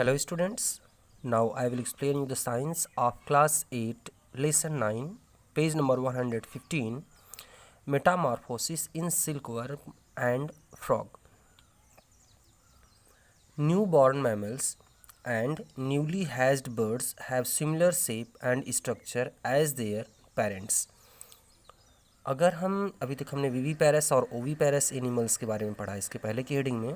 Hello students, now I will explain you the science of class 8 lesson 9 page number 115 metamorphosis in silkworm and frog. Newborn mammals and newly hatched birds have similar shape and structure as their parents. अगर हम अभी तक हमने विवीपैरस और ओवीपैरस animals के बारे में पढ़ा इसके पहले की हेडिंग में,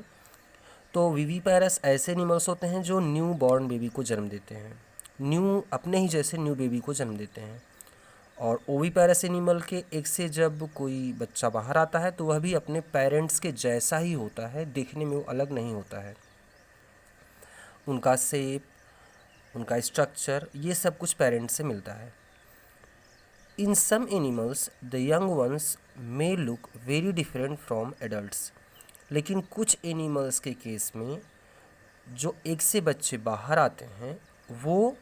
तो विवीपैरस ऐसे एनिमल्स होते हैं जो न्यू बॉर्न बेबी को जन्म देते हैं, अपने ही जैसे न्यू बेबी को जन्म देते हैं। और ओवीपैरस एनिमल के एक से जब कोई बच्चा बाहर आता है तो वह भी अपने पेरेंट्स के जैसा ही होता है, देखने में वो अलग नहीं होता है। उनका शेप, उनका स्ट्रक्चर, ये सब कुछ पेरेंट्स से मिलता है। In some animals the young ones may look very different from adults. लेकिन कुछ एनिमल्स के केस में जो एक से बच्चे बाहर आते हैं वो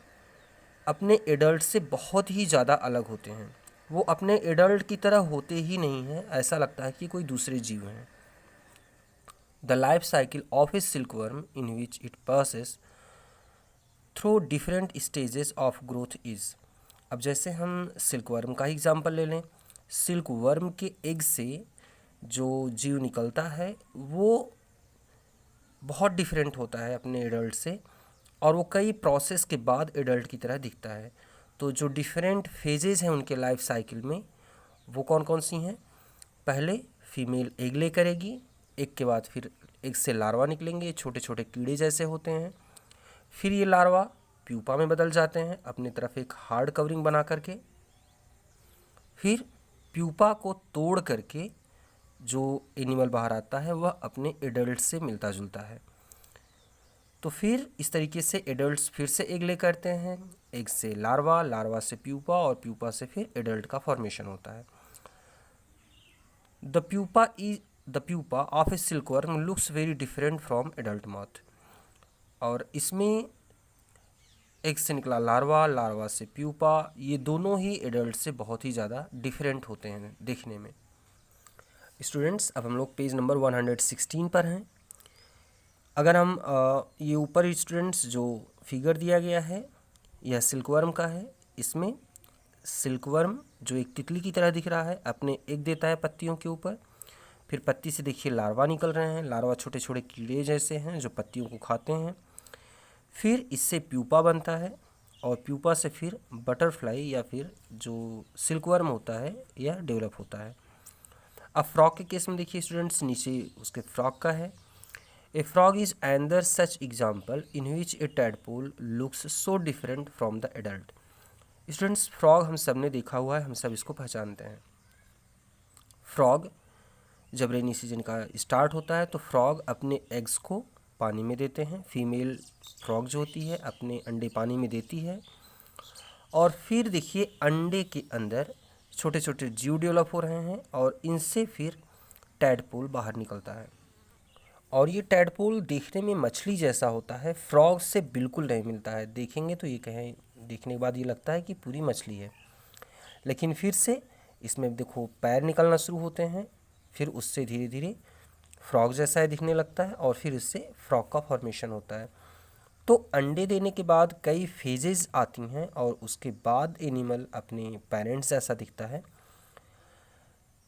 अपने एडल्ट से बहुत ही ज़्यादा अलग होते हैं। वो अपने एडल्ट की तरह होते ही नहीं हैं, ऐसा लगता है कि कोई दूसरे जीव हैं। The life cycle of A silkworm in which it passes through different stages of growth is. अब जैसे हम सिल्कवर्म का एग्जाम्पल ले लें, सिल्कवर्म के एग से जो जीव निकलता है वो बहुत डिफरेंट होता है अपने एडल्ट से, और वो कई प्रोसेस के बाद एडल्ट की तरह दिखता है। तो जो डिफरेंट फेजेस हैं उनके लाइफ साइकिल में वो कौन कौन सी हैं? पहले फीमेल एग ले करेगी, एग के बाद फिर एग से लार्वा निकलेंगे, छोटे छोटे कीड़े जैसे होते हैं। फिर ये लार्वा प्यूपा में बदल जाते हैं अपनी तरफ एक हार्ड कवरिंग बना करके। फिर प्यूपा को तोड़ करके जो एनिमल बाहर आता है वह अपने एडल्ट से मिलता जुलता है। तो फिर इस तरीके से एडल्ट्स फिर से एग ले करते हैं, एग से लार्वा, लार्वा से प्यूपा और प्यूपा से फिर एडल्ट का फॉर्मेशन होता है। The pupa of A silkworm looks very different from adult moth. और इसमें एग से निकला लार्वा, लार्वा से प्यूपा, ये दोनों ही एडल्ट से बहुत ही ज़्यादा डिफरेंट होते हैं देखने में। स्टूडेंट्स, अब हम लोग पेज नंबर 116 पर हैं। अगर हम ये ऊपर स्टूडेंट्स जो फिगर दिया गया है यह सिल्कवर्म का है। इसमें सिल्कवर्म जो एक तितली की तरह दिख रहा है अपने एग देता है पत्तियों के ऊपर। फिर पत्ती से देखिए लार्वा निकल रहे हैं, लार्वा छोटे छोटे कीड़े जैसे हैं जो पत्तियों को खाते हैं। फिर इससे प्यूपा बनता है और प्यूपा से फिर बटरफ्लाई या फिर जो सिल्कवर्म होता है यह डेवलप होता है। अब फ्रॉग के केस में देखिए स्टूडेंट्स, नीचे उसके फ्रॉग का है। A frog is another such example in which a tadpole looks so different from the adult. Students, frog हम सब ने देखा हुआ है, हम सब इसको पहचानते हैं। फ्रॉग जब रेनी सीजन का स्टार्ट होता है तो फ्रॉग अपने एग्स को पानी में देते हैं। फीमेल फ्रॉग जो होती है अपने अंडे पानी में देती है और फिर देखिए अंडे के अंदर छोटे छोटे जीव डेवलप हो रहे हैं और इनसे फिर टैडपोल बाहर निकलता है। और ये टैडपोल देखने में मछली जैसा होता है, फ्रॉग से बिल्कुल नहीं मिलता है। देखेंगे तो ये कहें, देखने के बाद ये लगता है कि पूरी मछली है, लेकिन फिर से इसमें देखो पैर निकलना शुरू होते हैं, फिर उससे धीरे धीरे फ्रॉग जैसा है दिखने लगता है और फिर इससे फ्रॉग का फॉर्मेशन होता है। तो अंडे देने के बाद कई फेजेस आती हैं और उसके बाद एनिमल अपने पेरेंट्स जैसा दिखता है।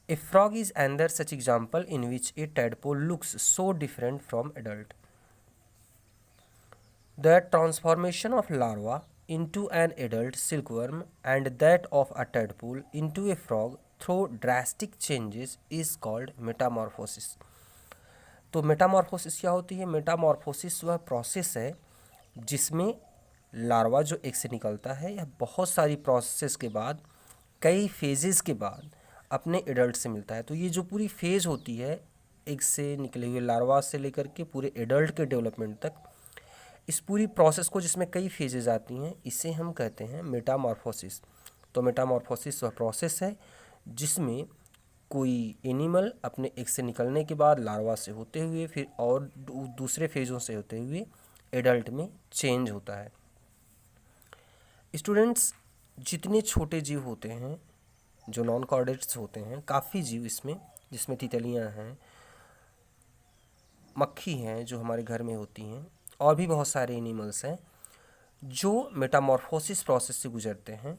A frog is another such example in which a tadpole looks so different from adult. The transformation of larva into an adult silkworm and that of a tadpole into a frog through drastic changes is called metamorphosis. तो Metamorphosis क्या होती है? Metamorphosis वह process है जिसमें larva जो एक से निकलता है यह बहुत सारी प्रोसेस के बाद, कई फेजेस के बाद अपने एडल्ट से मिलता है। तो ये जो पूरी फेज़ होती है एक से निकले हुए लार्वा से लेकर के पूरे एडल्ट के डेवलपमेंट तक, इस पूरी प्रोसेस को जिसमें कई फेजेस आती हैं इसे हम कहते हैं मेटामॉर्फोसिस। तो मेटामॉर्फोसिस वह प्रोसेस है जिसमें कोई एनिमल अपने एक से निकलने के बाद लार्वा से होते हुए फिर और दूसरे फेज़ों से होते हुए एडल्ट में चेंज होता है। स्टूडेंट्स, जितने छोटे जीव होते हैं जो नॉन कॉर्डेट्स होते हैं, काफ़ी जीव इसमें, जिसमें तितलियां हैं, मक्खी हैं जो हमारे घर में होती हैं, और भी बहुत सारे एनिमल्स हैं जो मेटामॉर्फोसिस प्रोसेस से गुजरते हैं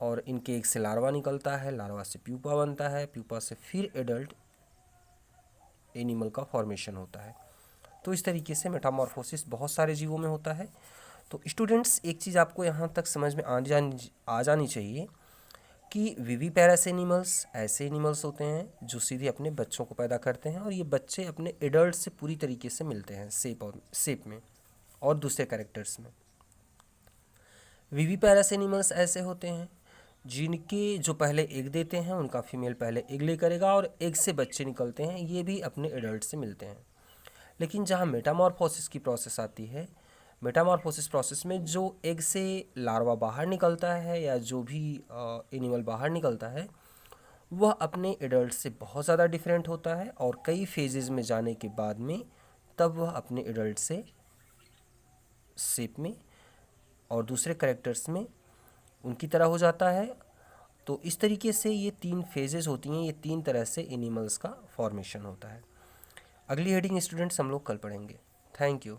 और इनके एक से लार्वा निकलता है, लार्वा से प्यूपा बनता है, प्यूपा से फिर एडल्ट एनिमल का फॉर्मेशन होता है। तो इस तरीके से मेटामॉर्फोसिस बहुत सारे जीवों में होता है। तो स्टूडेंट्स, एक चीज़ आपको यहाँ तक समझ में आ जानी चाहिए कि विविपेरस एनिमल्स ऐसे एनिमल्स होते हैं जो सीधे अपने बच्चों को पैदा करते हैं और ये बच्चे अपने एडल्ट से पूरी तरीके से मिलते हैं शेप में और दूसरे कैरेक्टर्स में। विविपेरस एनिमल्स ऐसे होते हैं जिनके जो पहले एग देते हैं उनका फीमेल पहले एग ले करेगा और एग से बच्चे निकलते हैं, ये भी अपने एडल्ट से मिलते हैं। लेकिन जहाँ मेटामॉर्फोसिस की प्रोसेस आती है, मेटामॉर्फोसिस प्रोसेस में जो एग से लार्वा बाहर निकलता है या जो भी एनिमल बाहर निकलता है वह अपने एडल्ट से बहुत ज़्यादा डिफरेंट होता है और कई फेजेस में जाने के बाद में तब वह अपने एडल्ट से शेप में और दूसरे कैरेक्टर्स में उनकी तरह हो जाता है। तो इस तरीके से ये 3 फेजेस होती हैं, ये 3 तरह से एनिमल्स का फॉर्मेशन होता है। अगली हेडिंग स्टूडेंट्स हम लोग कल पढ़ेंगे। Thank you.